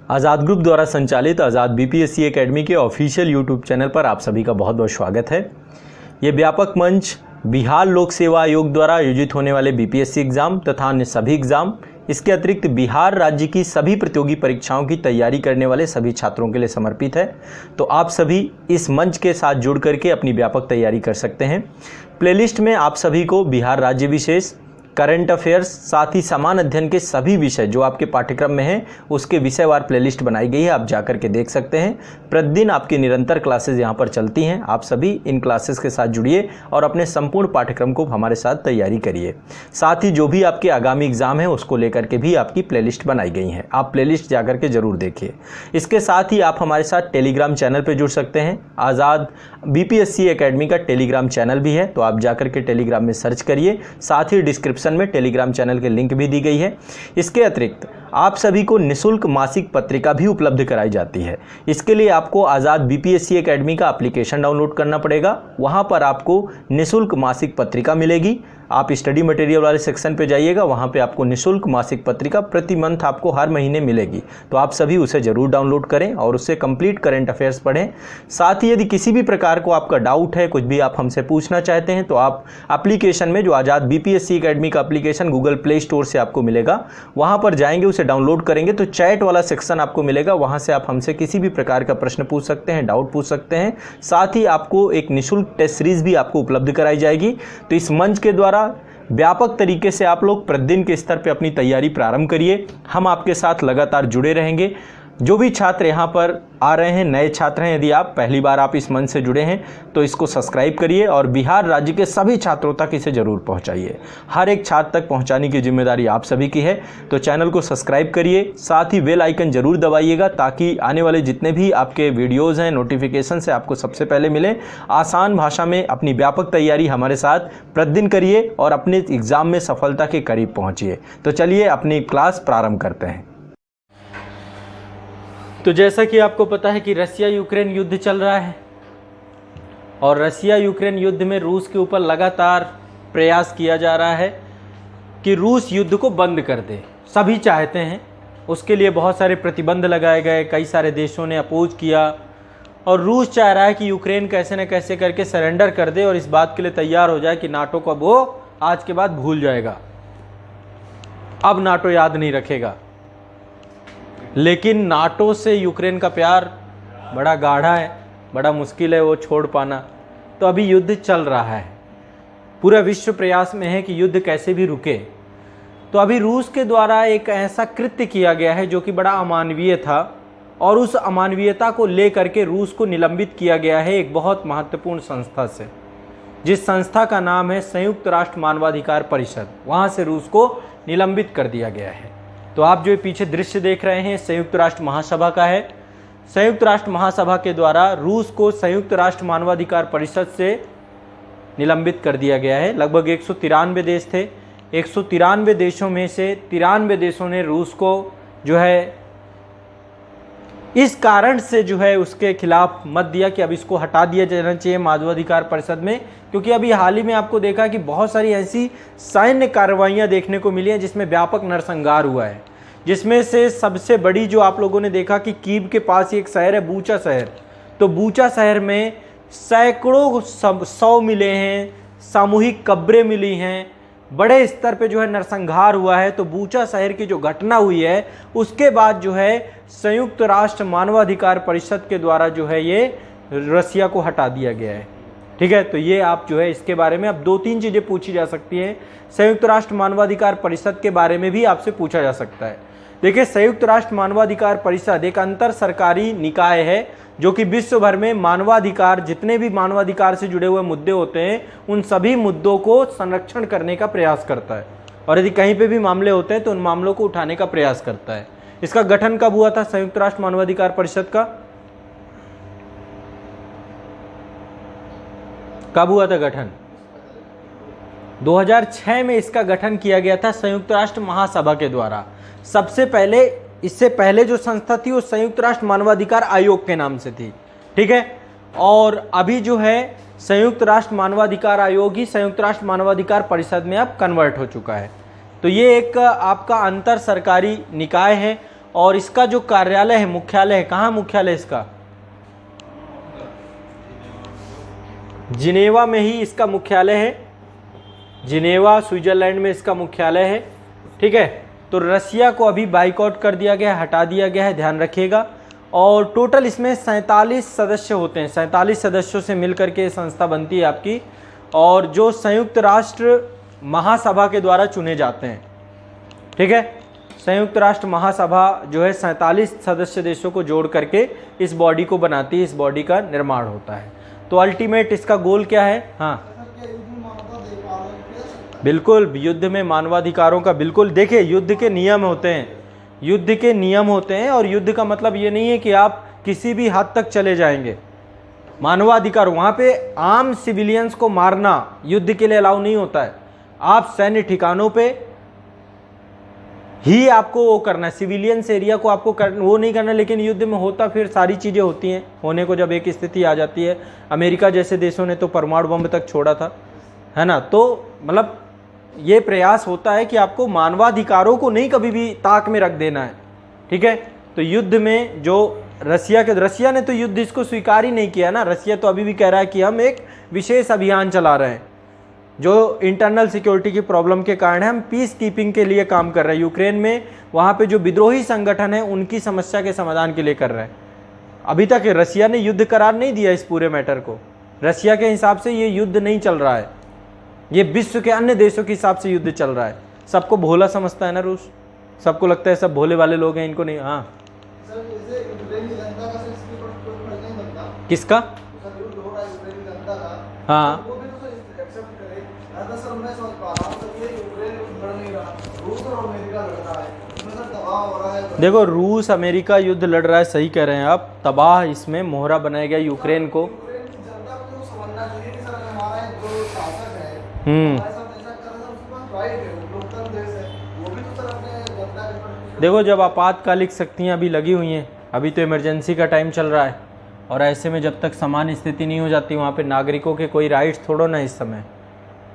आज़ाद group द्वारा संचालित आज़ाद BPSC academy के ऑफिशियल यूट्यूब चैनल पर आप सभी का बहुत बहुत स्वागत है। ये व्यापक मंच बिहार लोक सेवा आयोग द्वारा आयोजित होने वाले बीपीएससी एग्ज़ाम तथा अन्य सभी एग्ज़ाम, इसके अतिरिक्त बिहार राज्य की सभी प्रतियोगी परीक्षाओं की तैयारी करने वाले सभी छात्रों के लिए समर्पित है। तो आप सभी इस मंच के साथ जुड़ करके अपनी व्यापक तैयारी कर सकते हैं। प्लेलिस्ट में आप सभी को बिहार राज्य विशेष, करंट अफेयर्स, साथ ही समान अध्ययन के सभी विषय जो आपके पाठ्यक्रम में हैं उसके विषयवार प्लेलिस्ट बनाई गई है, आप जाकर के देख सकते हैं। प्रतिदिन आपकी निरंतर क्लासेस यहां पर चलती हैं। आप सभी इन क्लासेस के साथ जुड़िए और अपने संपूर्ण पाठ्यक्रम को हमारे साथ तैयारी करिए। साथ ही जो भी आपके आगामी एग्जाम है उसको लेकर के भी आपकी प्लेलिस्ट बनाई गई हैं, आप प्लेलिस्ट जाकर के जरूर देखिए। इसके साथ ही आप हमारे साथ टेलीग्राम चैनल पर जुड़ सकते हैं। आज़ाद बीपीएससी एकेडमी का टेलीग्राम चैनल भी है, तो आप जाकर के टेलीग्राम में सर्च करिए। साथ ही डिस्क्रिप्शन में टेलीग्राम चैनल के लिंक भी दी गई है। इसके अतिरिक्त आप सभी को निशुल्क मासिक पत्रिका भी उपलब्ध कराई जाती है। इसके लिए आपको आज़ाद बीपीएससी एकेडमी का एप्लीकेशन डाउनलोड करना पड़ेगा। वहां पर आपको निशुल्क मासिक पत्रिका मिलेगी। आप स्टडी मटेरियल वाले सेक्शन पे जाइएगा, वहां पे आपको निशुल्क मासिक पत्रिका प्रति मंथ आपको हर महीने मिलेगी। तो आप सभी उसे जरूर डाउनलोड करें और उससे कंप्लीट करंट अफेयर्स पढ़ें। साथ ही यदि किसी भी प्रकार को आपका डाउट है, कुछ भी आप हमसे पूछना चाहते हैं, तो आप एप्लीकेशन में जो आज़ाद बीपीएससी एकेडमी का एप्लीकेशन गूगल प्ले स्टोर से आपको मिलेगा, वहां पर जाएंगे, उसे डाउनलोड करेंगे तो चैट वाला सेक्शन आपको मिलेगा। वहां से आप हमसे किसी भी प्रकार का प्रश्न पूछ सकते हैं, डाउट पूछ सकते हैं। साथ ही आपको एक निशुल्क टेस्ट सीरीज भी आपको उपलब्ध कराई जाएगी। तो इस मंच के द्वारा व्यापक तरीके से आप लोग प्रतिदिन के स्तर पर अपनी तैयारी प्रारंभ करिए। हम आपके साथ लगातार जुड़े रहेंगे। जो भी छात्र यहाँ पर आ रहे हैं, नए छात्र हैं, यदि आप पहली बार आप इस मंच से जुड़े हैं तो इसको सब्सक्राइब करिए और बिहार राज्य के सभी छात्रों तक इसे जरूर पहुँचाइए। हर एक छात्र तक पहुँचाने की जिम्मेदारी आप सभी की है। तो चैनल को सब्सक्राइब करिए, साथ ही बेल आइकन जरूर दबाइएगा ताकि आने वाले जितने भी आपके वीडियोज़ हैं, नोटिफिकेशन से आपको सबसे पहले मिले। आसान भाषा में अपनी व्यापक तैयारी हमारे साथ प्रतिदिन करिए और अपने एग्ज़ाम में सफलता के करीब पहुँचिए। तो चलिए अपनी क्लास प्रारंभ करते हैं। तो जैसा कि आपको पता है कि रसिया यूक्रेन युद्ध चल रहा है और रसिया यूक्रेन युद्ध में रूस के ऊपर लगातार प्रयास किया जा रहा है कि रूस युद्ध को बंद कर दे। सभी चाहते हैं, उसके लिए बहुत सारे प्रतिबंध लगाए गए, कई सारे देशों ने अपोज किया और रूस चाह रहा है कि यूक्रेन कैसे न कैसे करके सरेंडर कर दे और इस बात के लिए तैयार हो जाए कि नाटो को वो आज के बाद भूल जाएगा, अब नाटो याद नहीं रखेगा। लेकिन नाटो से यूक्रेन का प्यार बड़ा गाढ़ा है, बड़ा मुश्किल है वो छोड़ पाना। तो अभी युद्ध चल रहा है, पूरा विश्व प्रयास में है कि युद्ध कैसे भी रुके। तो अभी रूस के द्वारा एक ऐसा कृत्य किया गया है जो कि बड़ा अमानवीय था और उस अमानवीयता को लेकर के रूस को निलंबित किया गया है एक बहुत महत्वपूर्ण संस्था से, जिस संस्था का नाम है संयुक्त राष्ट्र मानवाधिकार परिषद। वहाँ से रूस को निलंबित कर दिया गया है। तो आप जो पीछे दृश्य देख रहे हैं संयुक्त राष्ट्र महासभा का है। संयुक्त राष्ट्र महासभा के द्वारा रूस को संयुक्त राष्ट्र मानवाधिकार परिषद से निलंबित कर दिया गया है। लगभग 193 देश थे। 193 देशों में से 93 देशों ने रूस को जो है इस कारण से जो है उसके खिलाफ मत दिया कि अब इसको हटा दिया जाना चाहिए मानवाधिकार परिषद में, क्योंकि अभी हाल ही में आपको देखा कि बहुत सारी ऐसी सैन्य कार्रवाइयाँ देखने को मिली हैं जिसमें व्यापक नरसंहार हुआ है। जिसमें से सबसे बड़ी जो आप लोगों ने देखा कि कीव के पास एक शहर है बूचा शहर, तो बूचा शहर में सैकड़ों शव मिले हैं, सामूहिक कब्रें मिली हैं, बड़े स्तर पे जो है नरसंहार हुआ है। तो बूचा शहर की जो घटना हुई है उसके बाद जो है संयुक्त राष्ट्र मानवाधिकार परिषद के द्वारा जो है ये रसिया को हटा दिया गया है। ठीक है, तो ये आप जो है इसके बारे में अब 2-3 चीज़ें पूछी जा सकती हैं। संयुक्त राष्ट्र मानवाधिकार परिषद के बारे में भी आपसे पूछा जा सकता है। देखिए, संयुक्त राष्ट्र मानवाधिकार परिषद एक अंतर सरकारी निकाय है जो कि विश्व भर में मानवाधिकार, जितने भी मानवाधिकार से जुड़े हुए मुद्दे होते हैं उन सभी मुद्दों को संरक्षण करने का प्रयास करता है और यदि कहीं पे भी मामले होते हैं तो उन मामलों को उठाने का प्रयास करता है। इसका गठन कब हुआ था संयुक्त राष्ट्र मानवाधिकार परिषद का? कब हुआ था गठन? 2006 में इसका गठन किया गया था संयुक्त राष्ट्र महासभा के द्वारा। सबसे पहले, इससे पहले जो संस्था थी वो संयुक्त राष्ट्र मानवाधिकार आयोग के नाम से थी। ठीक है, और अभी जो है संयुक्त राष्ट्र मानवाधिकार आयोग ही संयुक्त राष्ट्र मानवाधिकार परिषद में अब कन्वर्ट हो चुका है। तो ये एक आपका अंतर सरकारी निकाय है और इसका जो कार्यालय है, मुख्यालय है, कहाँ मुख्यालय इसका? जिनेवा में ही इसका मुख्यालय है। जिनेवा स्विट्जरलैंड में इसका मुख्यालय है। ठीक है, तो रसिया को अभी बाइकआउट कर दिया गया है, हटा दिया गया है, ध्यान रखिएगा। और टोटल इसमें 47 सदस्य होते हैं, 47 सदस्यों से मिलकर के संस्था बनती है आपकी, और जो संयुक्त राष्ट्र महासभा के द्वारा चुने जाते हैं। ठीक है, संयुक्त राष्ट्र महासभा जो है 47 सदस्य देशों को जोड़ करके इस बॉडी को बनाती है, इस बॉडी का निर्माण होता है। तो अल्टीमेट इसका गोल क्या है? हाँ बिल्कुल, युद्ध में मानवाधिकारों का बिल्कुल, देखिए युद्ध के नियम होते हैं, युद्ध के नियम होते हैं, और युद्ध का मतलब ये नहीं है कि आप किसी भी हद तक चले जाएंगे। मानवाधिकार, वहाँ पे आम सिविलियंस को मारना युद्ध के लिए अलाउ नहीं होता है। आप सैन्य ठिकानों पे ही आपको वो करना है, सिविलियंस एरिया को आपको वो नहीं करना। लेकिन युद्ध में होता फिर सारी चीज़ें होती हैं होने को, जब एक स्थिति आ जाती है। अमेरिका जैसे देशों ने तो परमाणु बम तक छोड़ा था, है ना। तो मतलब ये प्रयास होता है कि आपको मानवाधिकारों को नहीं कभी भी ताक में रख देना है। ठीक है, तो युद्ध में जो रसिया ने तो युद्ध इसको स्वीकार ही नहीं किया ना। रसिया तो अभी भी कह रहा है कि हम एक विशेष अभियान चला रहे हैं, जो इंटरनल सिक्योरिटी की प्रॉब्लम के कारण है, हम पीस कीपिंग के लिए काम कर रहे हैं यूक्रेन में। वहाँ पे जो विद्रोही संगठन है उनकी समस्या के समाधान के लिए कर रहे हैं। अभी तक रसिया ने युद्ध करार नहीं दिया इस पूरे मैटर को। रसिया के हिसाब से ये युद्ध नहीं चल रहा है, ये विश्व के अन्य देशों के हिसाब से युद्ध चल रहा है। सबको भोला समझता है ना रूस, सबको लगता है सब भोले वाले लोग हैं, इनको नहीं। हाँ किसका? हाँ देखो, रूस अमेरिका युद्ध लड़ रहा है, सही कह रहे हैं आप। तबाह इसमें मोहरा बनाया गया यूक्रेन को। देखो, जब आपातकालिक शक्तियां अभी लगी हुई हैं, अभी तो इमरजेंसी का टाइम चल रहा है, और ऐसे में जब तक सामान्य स्थिति नहीं हो जाती, वहाँ पे नागरिकों के कोई राइट्स थोड़ो ना इस समय।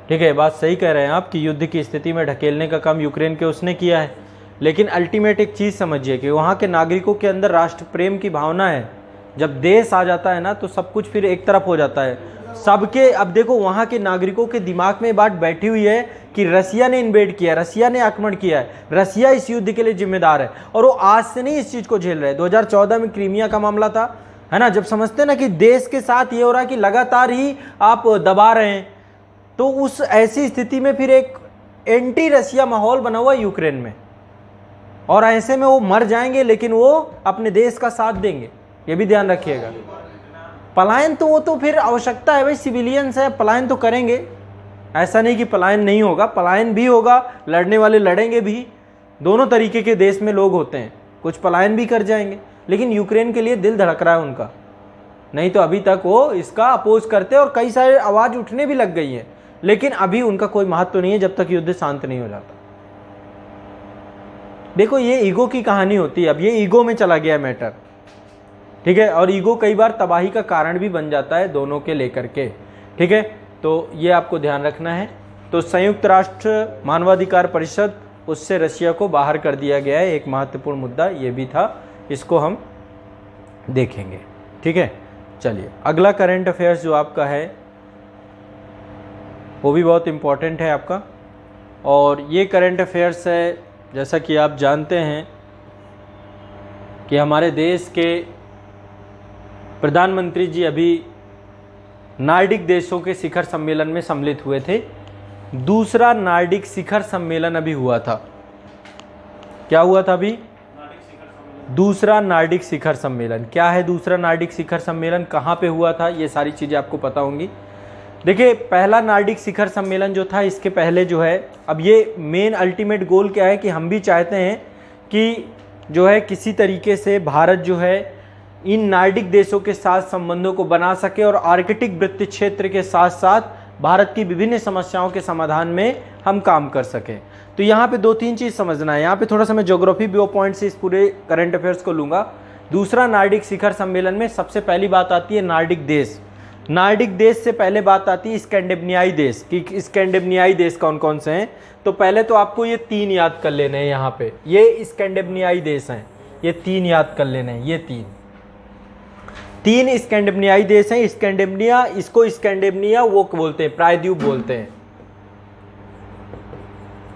ठीक है, बात सही कह रहे हैं आप कि युद्ध की स्थिति में ढकेलने का काम यूक्रेन के उसने किया है। लेकिन अल्टीमेट एक चीज़ समझिए कि वहाँ के नागरिकों के अंदर राष्ट्र प्रेम की भावना है। जब देश आ जाता है ना, तो सब कुछ फिर एक तरफ हो जाता है सबके। अब देखो, वहाँ के नागरिकों के दिमाग में बात बैठी हुई है कि रसिया ने इन्वेड किया, रसिया ने आक्रमण किया है, रसिया इस युद्ध के लिए जिम्मेदार है, और वो आज से नहीं इस चीज़ को झेल रहे। 2014 में क्रीमिया का मामला था, है ना, जब समझते ना कि देश के साथ ये हो रहा है कि लगातार ही आप दबा रहे हैं, तो उस ऐसी स्थिति में फिर एक एंटी रसिया माहौल बना हुआ यूक्रेन में, और ऐसे में वो मर जाएंगे लेकिन वो अपने देश का साथ देंगे, ये भी ध्यान रखिएगा। पलायन तो वो तो फिर आवश्यकता है भाई, सिविलियंस है, पलायन तो करेंगे, ऐसा नहीं कि पलायन नहीं होगा, पलायन भी होगा, लड़ने वाले लड़ेंगे भी। दोनों तरीके के देश में लोग होते हैं, कुछ पलायन भी कर जाएंगे। लेकिन यूक्रेन के लिए दिल धड़क रहा है उनका, नहीं तो अभी तक वो इसका अपोज करते, और कई सारे आवाज़ उठने भी लग गई है, लेकिन अभी उनका कोई महत्व नहीं है जब तक युद्ध शांत नहीं हो जाता। देखो, ये ईगो की कहानी होती है, अब ये ईगो में चला गया मैटर। ठीक है, और ईगो कई बार तबाही का कारण भी बन जाता है दोनों के लेकर के। ठीक है, तो ये आपको ध्यान रखना है। तो संयुक्त राष्ट्र मानवाधिकार परिषद, उससे रशिया को बाहर कर दिया गया है, एक महत्वपूर्ण मुद्दा ये भी था, इसको हम देखेंगे। ठीक है, चलिए अगला करंट अफेयर्स जो आपका है वो भी बहुत इम्पोर्टेंट है आपका, और ये करंट अफेयर्स है, जैसा कि आप जानते हैं कि हमारे देश के प्रधानमंत्री जी अभी नार्डिक देशों के शिखर सम्मेलन में सम्मिलित हुए थे। दूसरा नार्डिक शिखर सम्मेलन अभी हुआ था। क्या हुआ था अभी? दूसरा नार्डिक शिखर सम्मेलन। क्या है दूसरा नार्डिक शिखर सम्मेलन, कहाँ पे हुआ था, ये सारी चीज़ें आपको पता होंगी। देखिए, पहला नार्डिक शिखर सम्मेलन जो था, इसके पहले जो है, अब ये मेन अल्टीमेट गोल क्या है कि हम भी चाहते हैं कि जो है किसी तरीके से भारत जो है इन नार्डिक देशों के साथ संबंधों को बना सके, और आर्कटिक वृत्त क्षेत्र के साथ साथ भारत की विभिन्न समस्याओं के समाधान में हम काम कर सकें। तो यहाँ पे 2-3 चीज़ समझना है। यहाँ पे थोड़ा सा मैं ज्योग्राफी व्यू पॉइंट से इस पूरे करंट अफेयर्स को लूँगा। दूसरा नार्डिक शिखर सम्मेलन में सबसे पहली बात आती है नार्डिक देश। नार्डिक देश से पहले बात आती है स्कैंडिनेवियाई देश, कि स्कैंडिनेवियाई देश कौन कौन से हैं। तो पहले तो आपको ये 3 याद कर लेने हैं यहाँ पे, ये स्कैंडिनेवियाई देश हैं। ये 3 याद कर लेने हैं, ये 3 स्कैंडिनेवियाई देश हैं। स्कैंडिनेविया, इसको स्कैंडिनेविया वो बोलते हैं, प्रायद्वीप बोलते हैं,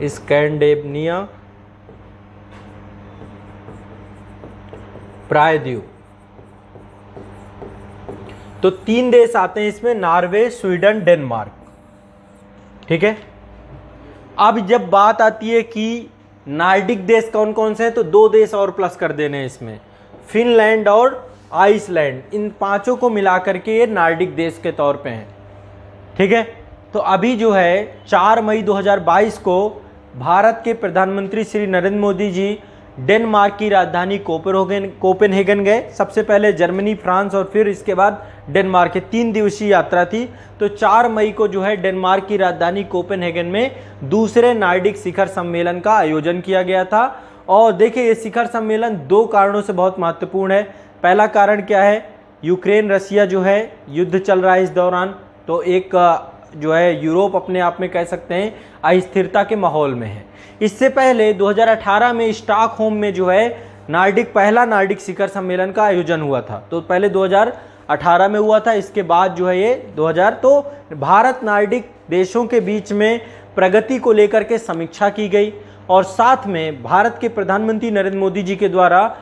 स्कैंडिनेविया प्रायद्वीप। तो 3 देश आते हैं इसमें, नॉर्वे, स्वीडन, डेनमार्क। ठीक है। अब जब बात आती है कि नॉर्डिक देश कौन कौन से हैं, तो 2 देश और प्लस कर देने हैं इसमें, फिनलैंड और आइसलैंड। इन 5 को मिलाकर के ये नॉर्डिक देश के तौर पे हैं। ठीक है। तो अभी जो है 4 मई 2022 को भारत के प्रधानमंत्री श्री नरेंद्र मोदी जी डेनमार्क की राजधानी कोपेनहेगन गए। सबसे पहले जर्मनी, फ्रांस और फिर इसके बाद डेनमार्क की 3 दिवसीय यात्रा थी। तो 4 मई को जो है डेनमार्क की राजधानी कोपेनहेगन में दूसरे नॉर्डिक शिखर सम्मेलन का आयोजन किया गया था। और देखिए ये शिखर सम्मेलन 2 कारणों से बहुत महत्वपूर्ण है। पहला कारण क्या है, यूक्रेन रसिया जो है युद्ध चल रहा है इस दौरान, तो एक जो है यूरोप अपने आप में कह सकते हैं अस्थिरता के माहौल में है। इससे पहले 2018 में स्टॉकहोम में जो है पहला नॉर्डिक शिखर सम्मेलन का आयोजन हुआ था। तो पहले 2018 में हुआ था, इसके बाद जो है ये 2000। तो भारत नॉर्डिक देशों के बीच में प्रगति को लेकर के समीक्षा की गई और साथ में भारत के प्रधानमंत्री नरेंद्र मोदी जी के द्वारा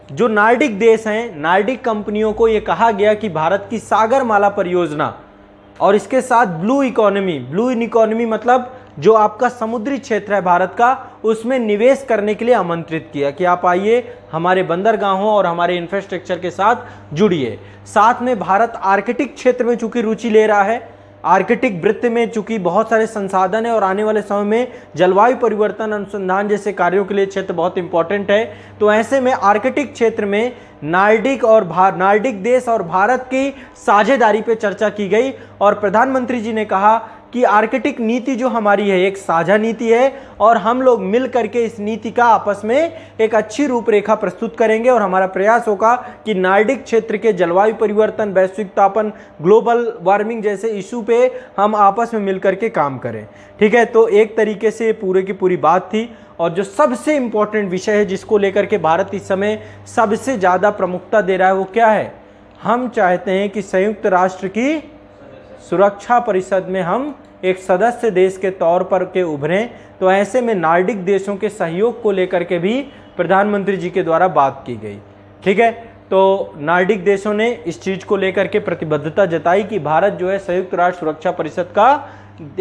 जो नॉर्डिक देश हैं, नॉर्डिक कंपनियों को ये कहा गया कि भारत की सागरमाला परियोजना और इसके साथ ब्लू इकोनॉमी मतलब जो आपका समुद्री क्षेत्र है भारत का, उसमें निवेश करने के लिए आमंत्रित किया कि आप आइए हमारे बंदरगाहों और हमारे इंफ्रास्ट्रक्चर के साथ जुड़िए। साथ में भारत आर्कटिक क्षेत्र में चूंकि रुचि ले रहा है, आर्कटिक वृत्त में चूंकि बहुत सारे संसाधन है और आने वाले समय में जलवायु परिवर्तन अनुसंधान जैसे कार्यों के लिए क्षेत्र बहुत इंपॉर्टेंट है, तो ऐसे में आर्कटिक क्षेत्र में नॉर्डिक देश और भारत की साझेदारी पे चर्चा की गई। और प्रधानमंत्री जी ने कहा कि आर्कटिक नीति जो हमारी है एक साझा नीति है और हम लोग मिल करके इस नीति का आपस में एक अच्छी रूपरेखा प्रस्तुत करेंगे और हमारा प्रयास होगा कि नॉर्डिक क्षेत्र के जलवायु परिवर्तन, वैश्विक तापन, ग्लोबल वार्मिंग जैसे इशू पे हम आपस में मिल करके काम करें। ठीक है। तो एक तरीके से पूरे की पूरी बात थी। और जो सबसे इंपॉर्टेंट विषय है जिसको लेकर के भारत इस समय सबसे ज़्यादा प्रमुखता दे रहा है वो क्या है, हम चाहते हैं कि संयुक्त राष्ट्र की सुरक्षा परिषद में हम एक सदस्य देश के तौर पर के उभरें। तो ऐसे में नॉर्डिक देशों के सहयोग को लेकर के भी प्रधानमंत्री जी के द्वारा बात की गई। ठीक है। तो नॉर्डिक देशों ने इस चीज़ को लेकर के प्रतिबद्धता जताई कि भारत जो है संयुक्त राष्ट्र सुरक्षा परिषद का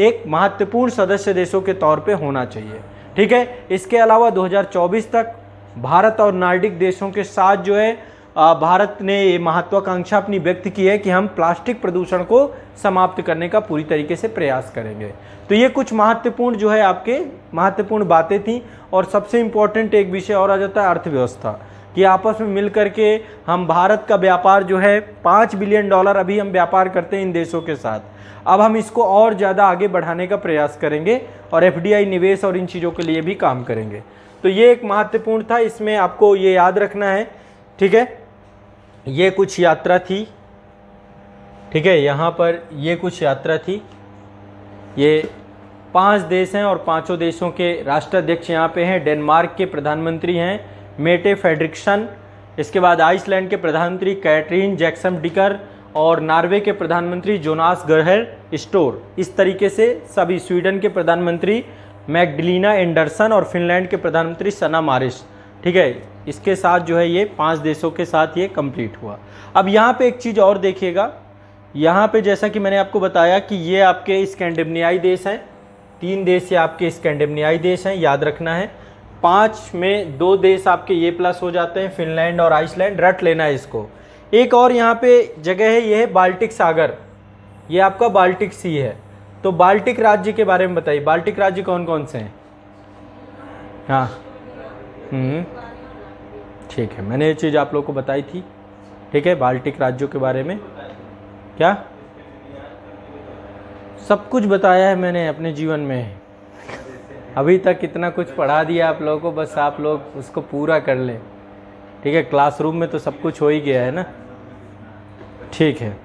एक महत्वपूर्ण सदस्य देशों के तौर पे होना चाहिए। ठीक है। इसके अलावा 2024 तक भारत और नॉर्डिक देशों के साथ जो है भारत ने ये महत्वाकांक्षा अपनी व्यक्त की है कि हम प्लास्टिक प्रदूषण को समाप्त करने का पूरी तरीके से प्रयास करेंगे। तो ये कुछ महत्वपूर्ण जो है आपके महत्वपूर्ण बातें थी। और सबसे इम्पोर्टेंट एक विषय और आ जाता है अर्थव्यवस्था, कि आपस में मिल करके हम भारत का व्यापार जो है $5 बिलियन अभी हम व्यापार करते हैं इन देशों के साथ, अब हम इसको और ज़्यादा आगे बढ़ाने का प्रयास करेंगे और FDI निवेश और इन चीज़ों के लिए भी काम करेंगे। तो ये एक महत्वपूर्ण था, इसमें आपको ये याद रखना है। ठीक है। ये कुछ यात्रा थी। ठीक है। यहाँ पर ये कुछ यात्रा थी। ये 5 देश हैं और 5 देशों के राष्ट्राध्यक्ष यहाँ पे हैं। डेनमार्क के प्रधानमंत्री हैं मेटे फ्रेडरिक्सन, इसके बाद आइसलैंड के प्रधानमंत्री कैटरीन जैक्सन डिकर और नॉर्वे के प्रधानमंत्री जोनास गहर स्टोर। इस तरीके से सभी, स्वीडन के प्रधानमंत्री मैगडलिना एंडरसन और फिनलैंड के प्रधानमंत्री सना मारिस। ठीक है। इसके साथ जो है ये 5 देशों के साथ ये कंप्लीट हुआ। अब यहाँ पे एक चीज़ और देखिएगा, यहाँ पे जैसा कि मैंने आपको बताया कि ये आपके स्कैंडिनेवियाई देश हैं, 3 देश ये आपके स्कैंडिनेवियाई देश हैं, याद रखना है। 5 में 2 देश आपके ये प्लस हो जाते हैं, फिनलैंड और आइसलैंड, रट लेना है इसको। एक और यहाँ पे जगह है, ये है बाल्टिक सागर, ये आपका बाल्टिक सी है। तो बाल्टिक राज्य के बारे में बताइए, बाल्टिक राज्य कौन कौन से हैं? हाँ ठीक है, मैंने ये चीज़ आप लोगों को बताई थी। ठीक है। बाल्टिक राज्यों के बारे में क्या सब कुछ बताया है मैंने अपने जीवन में, अभी तक इतना कुछ पढ़ा दिया आप लोगों को, बस आप लोग उसको पूरा कर लें। ठीक है। क्लासरूम में तो सब कुछ हो ही गया है ना। ठीक है।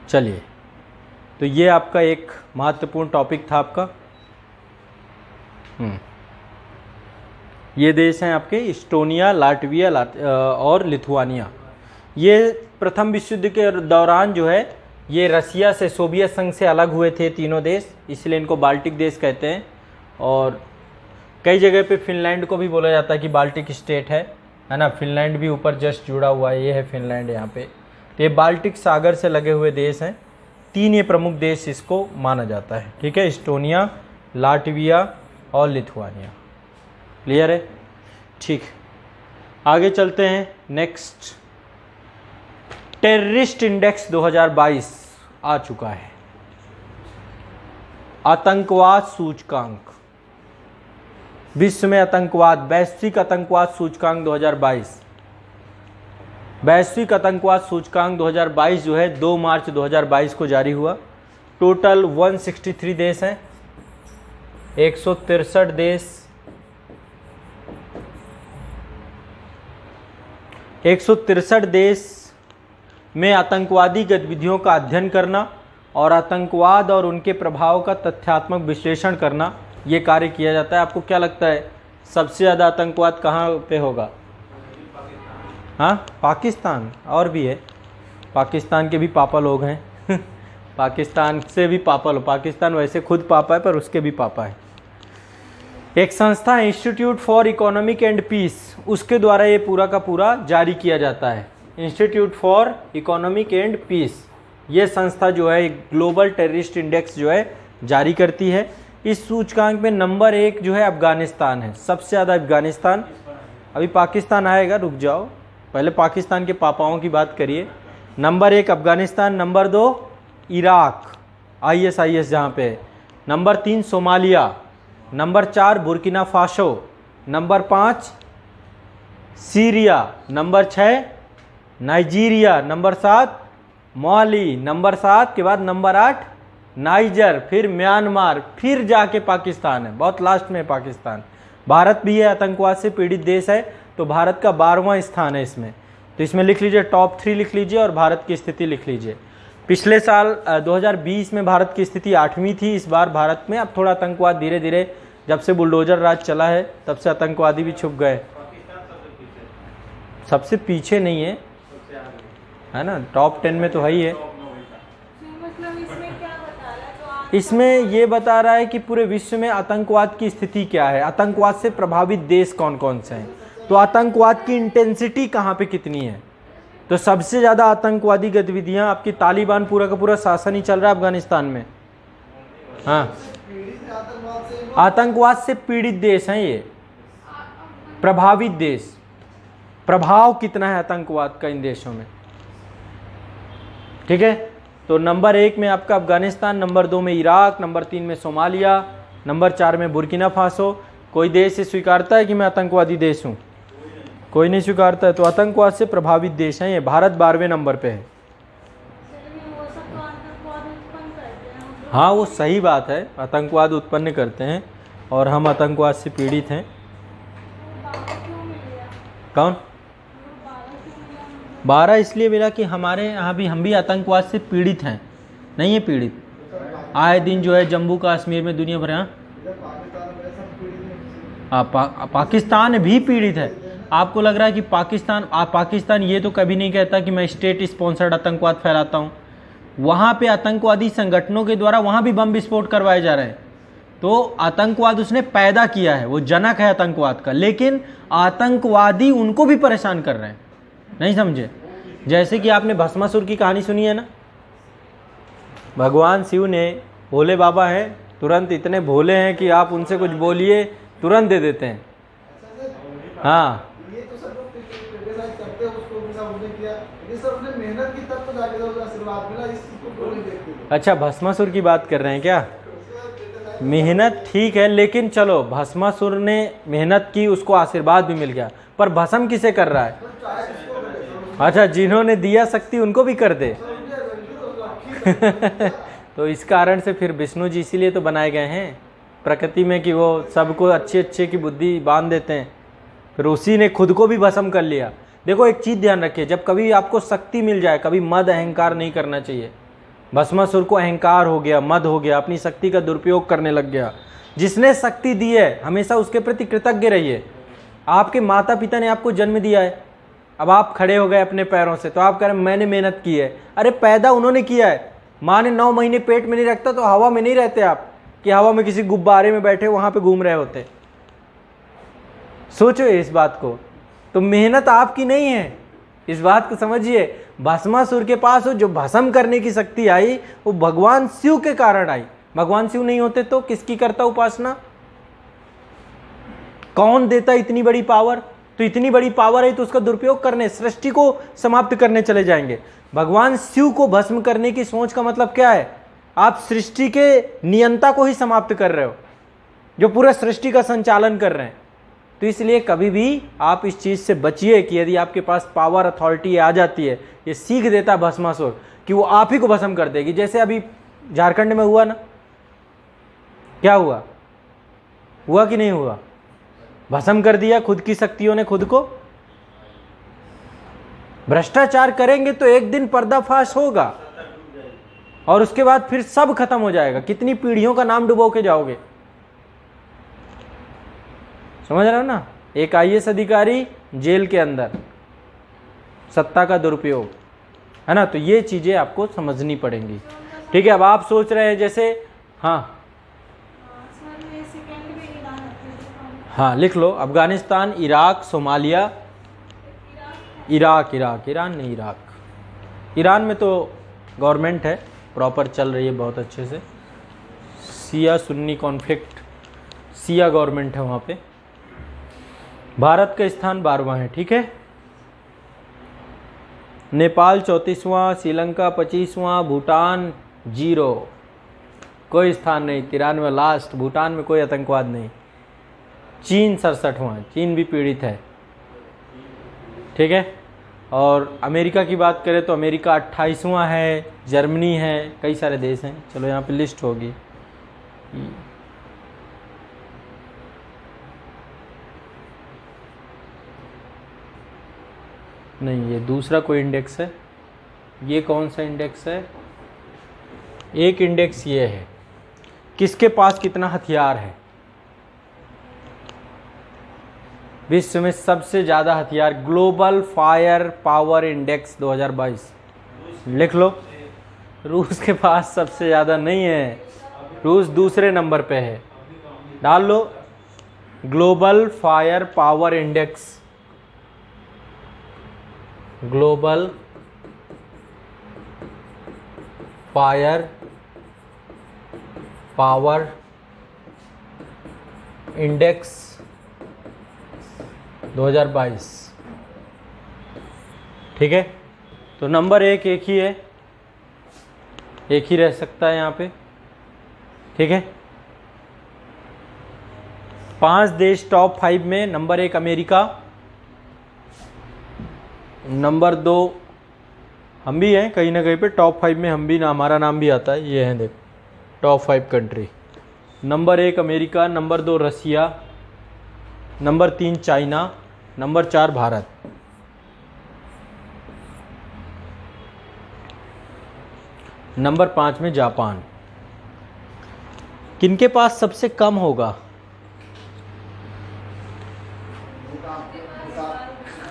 चलिए, तो ये आपका एक महत्वपूर्ण टॉपिक था आपका। ये देश हैं आपके इस्टोनिया, लाटविया और लिथुआनिया। ये प्रथम विश्व युद्ध के दौरान जो है ये रसिया से, सोवियत संघ से अलग हुए थे तीनों देश, इसलिए इनको बाल्टिक देश कहते हैं। और कई जगह पे फिनलैंड को भी बोला जाता है कि बाल्टिक स्टेट है ना। फिनलैंड भी ऊपर जस्ट जुड़ा हुआ है, ये है फिनलैंड यहाँ पे। तो ये बाल्टिक सागर से लगे हुए देश हैं। 3 ये प्रमुख देश इसको माना जाता है, ठीक है, इस्टोनिया, लाटविया और लिथुआनिया। क्लियर है? ठीक, आगे चलते हैं। नेक्स्ट, टेररिस्ट इंडेक्स 2022 आ चुका है। आतंकवाद सूचकांक, विश्व में आतंकवाद, वैश्विक आतंकवाद सूचकांक 2022। वैश्विक आतंकवाद सूचकांक 2022 जो है 2 मार्च 2022 को जारी हुआ। टोटल 163 देश हैं, 163 देश, 163 देश में आतंकवादी गतिविधियों का अध्ययन करना और आतंकवाद और उनके प्रभाव का तथ्यात्मक विश्लेषण करना, ये कार्य किया जाता है। आपको क्या लगता है सबसे ज़्यादा आतंकवाद कहाँ पे होगा? हाँ, पाकिस्तान। और भी है, पाकिस्तान के भी पापा लोग हैं पाकिस्तान से भी पापा लोग, पाकिस्तान वैसे खुद पापा है पर उसके भी पापा है। एक संस्था है institute for economic and peace, उसके द्वारा ये पूरा का पूरा जारी किया जाता है। Institute for economic and peace, ये संस्था जो है ग्लोबल टेररिस्ट इंडेक्स जो है जारी करती है। इस सूचकांक में नंबर 1 जो है अफगानिस्तान है, सबसे ज़्यादा अफगानिस्तान। अभी पाकिस्तान आएगा, रुक जाओ, पहले पाकिस्तान के पापाओं की बात करिए। Number 1 Afghanistan, number 2 Iraq, ISIS जहाँ पे है, number 3 Somalia, number 4 Burkina Faso, number 5 Syria, number 6 Nigeria, number 7 माली, नंबर 7 के बाद नंबर 8 नाइजर, फिर म्यांमार, फिर जाके पाकिस्तान है, बहुत लास्ट में पाकिस्तान। भारत भी है आतंकवाद से पीड़ित देश है, तो भारत का 12वां स्थान है इसमें। तो इसमें लिख लीजिए, टॉप 3 लिख लीजिए और भारत की स्थिति लिख लीजिए। पिछले साल 2020 में भारत की स्थिति 8वीं थी। इस बार भारत में अब थोड़ा आतंकवाद धीरे धीरे, जब से बुलडोजर राज चला है तब से आतंकवादी भी छुप गए। सबसे पीछे नहीं है ना, टॉप 10 में तो है ही है। इसमें ये बता रहा है कि पूरे विश्व में आतंकवाद की स्थिति क्या है, आतंकवाद से प्रभावित देश कौन कौन से हैं, तो आतंकवाद की इंटेंसिटी कहाँ पे कितनी है। तो सबसे ज़्यादा आतंकवादी गतिविधियाँ आपकी, तालिबान पूरा का पूरा शासन ही चल रहा है अफगानिस्तान में। हाँ, आतंकवाद से पीड़ित देश हैं ये, प्रभावित देश। प्रभाव कितना है आतंकवाद का इन देशों में, ठीक है। तो नंबर 1 में आपका अफगानिस्तान, नंबर 2 में इराक, नंबर 3 में सोमालिया, नंबर 4 में बुर्किना फासो। कोई देश से स्वीकारता है कि मैं आतंकवादी देश हूँ? कोई नहीं स्वीकारता है। तो आतंकवाद से प्रभावित देश हैं ये। भारत 12वें नंबर पे है। हाँ, वो सही बात है, आतंकवाद उत्पन्न करते हैं और हम आतंकवाद से पीड़ित हैं। कौन? 12 इसलिए मिला कि हमारे यहाँ भी, हम भी आतंकवाद से पीड़ित हैं। नहीं है पीड़ित, आए दिन जो है जम्मू कश्मीर में, दुनिया भर, पाकिस्तान भी पीड़ित है। आपको लग रहा है कि पाकिस्तान ये तो कभी नहीं कहता कि मैं स्टेट स्पॉन्सर्ड आतंकवाद फैलाता हूँ। वहाँ पे आतंकवादी संगठनों के द्वारा वहाँ भी बम विस्फोट करवाए जा रहे हैं। तो आतंकवाद उसने पैदा किया है, वो जनक है आतंकवाद का, लेकिन आतंकवादी उनको भी परेशान कर रहे हैं। नहीं समझे? जैसे कि आपने भस्मासुर की कहानी सुनी है ना, भगवान शिव ने, भोले बाबा हैं, तुरंत इतने भोले हैं कि आप उनसे कुछ बोलिए तुरंत दे देते हैं। हाँ, अच्छा, भस्मासुर की बात कर रहे हैं क्या? मेहनत ठीक है, लेकिन चलो, भस्मासुर ने मेहनत की, उसको आशीर्वाद भी मिल गया, पर भस्म किसे कर रहा है? अच्छा, जिन्होंने दिया शक्ति उनको भी कर दे तो इस कारण से फिर विष्णु जी इसीलिए तो बनाए गए हैं प्रकृति में, कि वो सबको अच्छे अच्छे की बुद्धि बांध देते हैं। फिर उसी ने खुद को भी भस्म कर लिया। देखो, एक चीज़ ध्यान रखिए, जब कभी आपको शक्ति मिल जाए, कभी मद अहंकार नहीं करना चाहिए। भस्मासुर को अहंकार हो गया, मद हो गया, अपनी शक्ति का दुरुपयोग करने लग गया। जिसने शक्ति दी है हमेशा उसके प्रति कृतज्ञ रहिए। आपके माता पिता ने आपको जन्म दिया है, अब आप खड़े हो गए अपने पैरों से, तो आप कह रहे हैं मैंने मेहनत की है। अरे पैदा उन्होंने किया है। माँ ने 9 महीने पेट में नहीं रखता तो हवा में नहीं रहते आप, कि हवा में किसी गुब्बारे में बैठे वहां पे घूम रहे होते। सोचो इस बात को। तो मेहनत आपकी नहीं है, इस बात को समझिए। भस्मासुर के पास वो जो भस्म करने की शक्ति आई वो भगवान शिव के कारण आई। भगवान शिव नहीं होते तो किसकी करता उपासना? कौन देता इतनी बड़ी पावर? तो इतनी बड़ी पावर है तो उसका दुरुपयोग करने, सृष्टि को समाप्त करने चले जाएंगे। भगवान शिव को भस्म करने की सोच का मतलब क्या है? आप सृष्टि के नियंता को ही समाप्त कर रहे हो, जो पूरा सृष्टि का संचालन कर रहे हैं। तो इसलिए कभी भी आप इस चीज से बचिए कि यदि आपके पास पावर अथॉरिटी आ जाती है, ये सीख देता है भस्मासुर कि वो आप ही को भस्म कर देगी। जैसे अभी झारखंड में हुआ ना, क्या हुआ? हुआ कि नहीं हुआ? भस्म कर दिया खुद की शक्तियों ने खुद को। भ्रष्टाचार करेंगे तो एक दिन पर्दाफाश होगा और उसके बाद फिर सब खत्म हो जाएगा। कितनी पीढ़ियों का नाम डुबो के जाओगे? समझ रहे हो ना? एक आईएएस अधिकारी जेल के अंदर, सत्ता का दुरुपयोग, है ना? तो ये चीजें आपको समझनी पड़ेंगी। ठीक है, अब आप सोच रहे हैं जैसे, हाँ हाँ लिख लो, Afghanistan, Iraq, Somalia, Iraq, Iran नहीं, इराक। ईरान में तो गवर्नमेंट है, प्रॉपर चल रही है बहुत अच्छे से। सिया सुन्नी कॉन्फ्लिक्ट, सिया गवर्नमेंट है वहाँ पे। भारत का स्थान 12वां है। ठीक है, नेपाल 34वां, श्रीलंका 25वां, भूटान 0, कोई स्थान नहीं। 93 लास्ट, भूटान में कोई आतंकवाद नहीं। चीन 67वां, चीन भी पीड़ित है। ठीक है, और अमेरिका की बात करें तो अमेरिका 28वां है, जर्मनी है, कई सारे देश हैं। चलो यहाँ पे लिस्ट होगी। नहीं, ये दूसरा कोई इंडेक्स है। ये कौन सा इंडेक्स है? एक इंडेक्स ये है, किसके पास कितना हथियार है। विश्व में सबसे ज़्यादा हथियार, ग्लोबल फायर पावर इंडेक्स 2022, लिख लो। रूस के पास सबसे ज़्यादा नहीं है, रूस दूसरे नंबर पे है। डाल लो global fire power index, global fire power index 2022। ठीक है, तो नंबर एक ही है, एक ही रह सकता है यहाँ पे। ठीक है, 5 देश टॉप 5 में। नंबर 1 अमेरिका, नंबर 2 हम भी हैं कहीं ना कहीं पे टॉप 5 में, हम भी ना, हमारा नाम भी आता है। ये है देख, top 5 country. Number 1 America, number 2 Russia, number 3 China, number 4 Bharat. Number 5 में जापान। किनके पास सबसे कम होगा?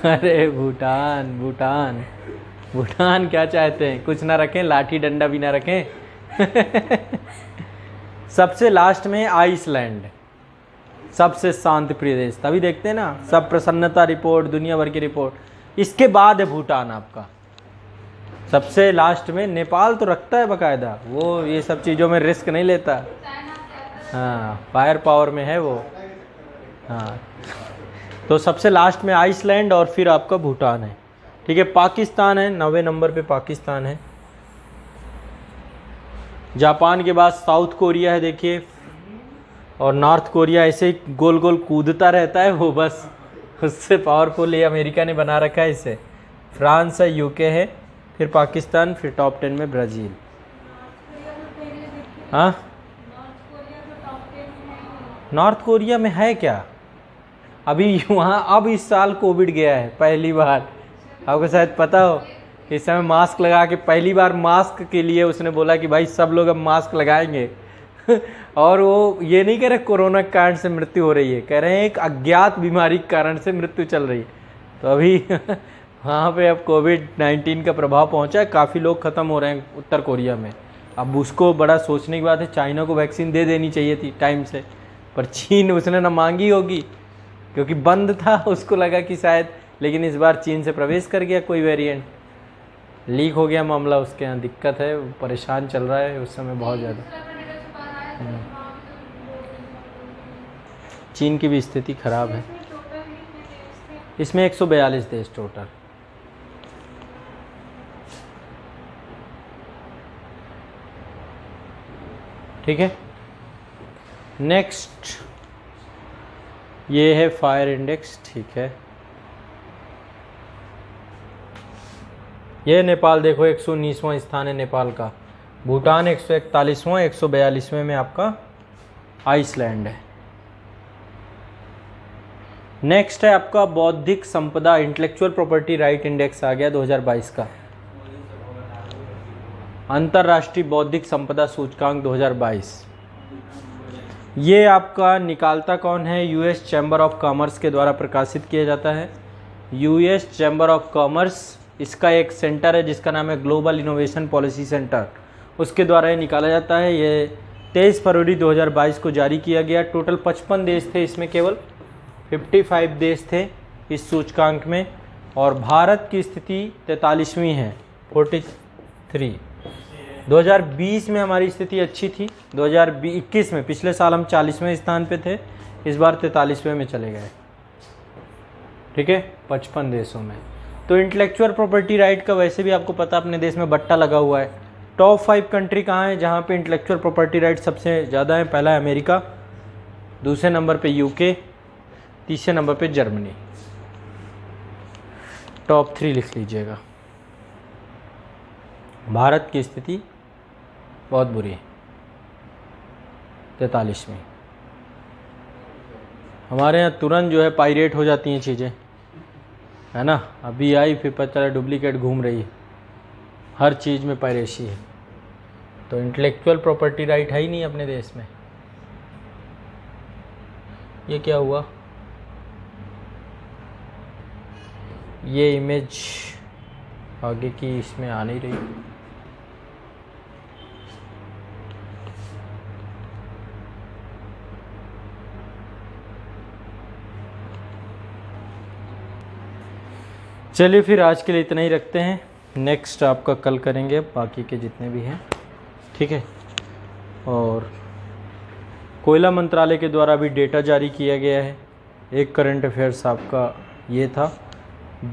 अरे भूटान, भूटान, भूटान क्या चाहते हैं? कुछ ना रखें, लाठी डंडा भी ना रखें। सबसे लास्ट में आइसलैंड, सबसे शांत प्रिय देश। तभी देखते हैं ना, सब प्रसन्नता रिपोर्ट, दुनिया भर की रिपोर्ट। इसके बाद है भूटान आपका सबसे लास्ट में। नेपाल तो रखता है बकायदा, वो ये सब चीज़ों में रिस्क नहीं लेता। हाँ, फायर पावर में है वो। हाँ, तो सबसे लास्ट में आइसलैंड और फिर आपका भूटान है। ठीक है, पाकिस्तान है 90 नंबर पे, पाकिस्तान है। जापान के बाद साउथ कोरिया है देखिए, और नॉर्थ कोरिया ऐसे ही गोल गोल कूदता रहता है वो, बस उससे पावरफुल ये अमेरिका ने बना रखा है इसे। फ्रांस है, यूके है, फिर पाकिस्तान, फिर टॉप 10 में ब्राज़ील। हाँ, नॉर्थ कोरिया में है क्या? अभी वहाँ अब इस साल कोविड गया है पहली बार, आपको शायद पता हो। इस समय मास्क लगा के, पहली बार मास्क के लिए उसने बोला कि भाई सब लोग अब मास्क लगाएंगे। और वो ये नहीं कह रहे कोरोना के कारण से मृत्यु हो रही है, कह रहे हैं एक अज्ञात बीमारी के कारण से मृत्यु चल रही है। तो अभी वहाँ पे अब कोविड-19 का प्रभाव पहुँचा है, काफ़ी लोग ख़त्म हो रहे हैं उत्तर कोरिया में। अब उसको बड़ा सोचने की बात है, चाइना को वैक्सीन दे देनी चाहिए थी टाइम से, पर चीन उसने ना मांगी होगी क्योंकि बंद था, उसको लगा कि शायद, लेकिन इस बार चीन से प्रवेश कर गया कोई वेरिएंट, लीक हो गया मामला, उसके यहाँ दिक्कत है, परेशान चल रहा है उस समय बहुत ज़्यादा। चीन की भी स्थिति खराब है। इसमें 142 देश टोटल। ठीक है, नेक्स्ट ये है फायर इंडेक्स। ठीक है, ये नेपाल देखो 119वां स्थान है नेपाल का, भूटान 141वां, 142वें में आपका आइसलैंड है। नेक्स्ट है आपका बौद्धिक संपदा इंटेलेक्चुअल प्रॉपर्टी राइट इंडेक्स आ गया 2022 का, अंतर्राष्ट्रीय बौद्धिक संपदा सूचकांक 2022। ये आपका निकालता कौन है? यूएस चैम्बर ऑफ कॉमर्स के द्वारा प्रकाशित किया जाता है। यूएस चैम्बर ऑफ कॉमर्स, इसका एक सेंटर है जिसका नाम है ग्लोबल इनोवेशन पॉलिसी सेंटर, उसके द्वारा ये निकाला जाता है। ये 23 फरवरी 2022 को जारी किया गया। टोटल 55 देश थे, इसमें केवल 55 देश थे इस सूचकांक में, और भारत की स्थिति 43वीं है, 43। 2020 में हमारी स्थिति अच्छी थी, 2021 में, पिछले साल हम 40वें स्थान पे थे, इस बार 43वें में चले गए। ठीक है, 55 देशों में। तो इंटेलेक्चुअल प्रॉपर्टी राइट का वैसे भी आपको पता, अपने देश में बट्टा लगा हुआ है। टॉप 5 कंट्री कहाँ है जहाँ पे इंटेलेक्चुअल प्रॉपर्टी राइट सबसे ज़्यादा है? पहला है अमेरिका, दूसरे नंबर पे यूके, तीसरे नंबर पे जर्मनी। टॉप 3 लिख लीजिएगा। भारत की स्थिति बहुत बुरी है, 43वीं। हमारे यहाँ तुरंत जो है पायरेट हो जाती हैं चीज़ें, है ना। अभी आई, फिर पता चला डुप्लीकेट घूम रही है, हर चीज़ में पायरेसी है। तो इंटेलेक्चुअल प्रॉपर्टी राइट है ही नहीं अपने देश में। ये क्या हुआ? ये इमेज आगे की इसमें आ नहीं रही। चलिए फिर आज के लिए इतना ही रखते हैं, नेक्स्ट आपका कल करेंगे बाकी के जितने भी हैं। ठीक है, और कोयला मंत्रालय के द्वारा भी डेटा जारी किया गया है। एक करंट अफेयर्स आपका ये था।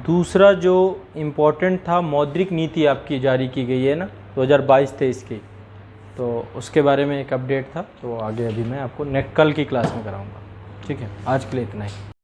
दूसरा जो इम्पोर्टेंट था, मौद्रिक नीति आपकी जारी की गई है ना 2022-23 की, तो उसके बारे में एक अपडेट था। तो आगे अभी मैं आपको कल की क्लास में कराऊंगा। ठीक है, आज के लिए इतना ही।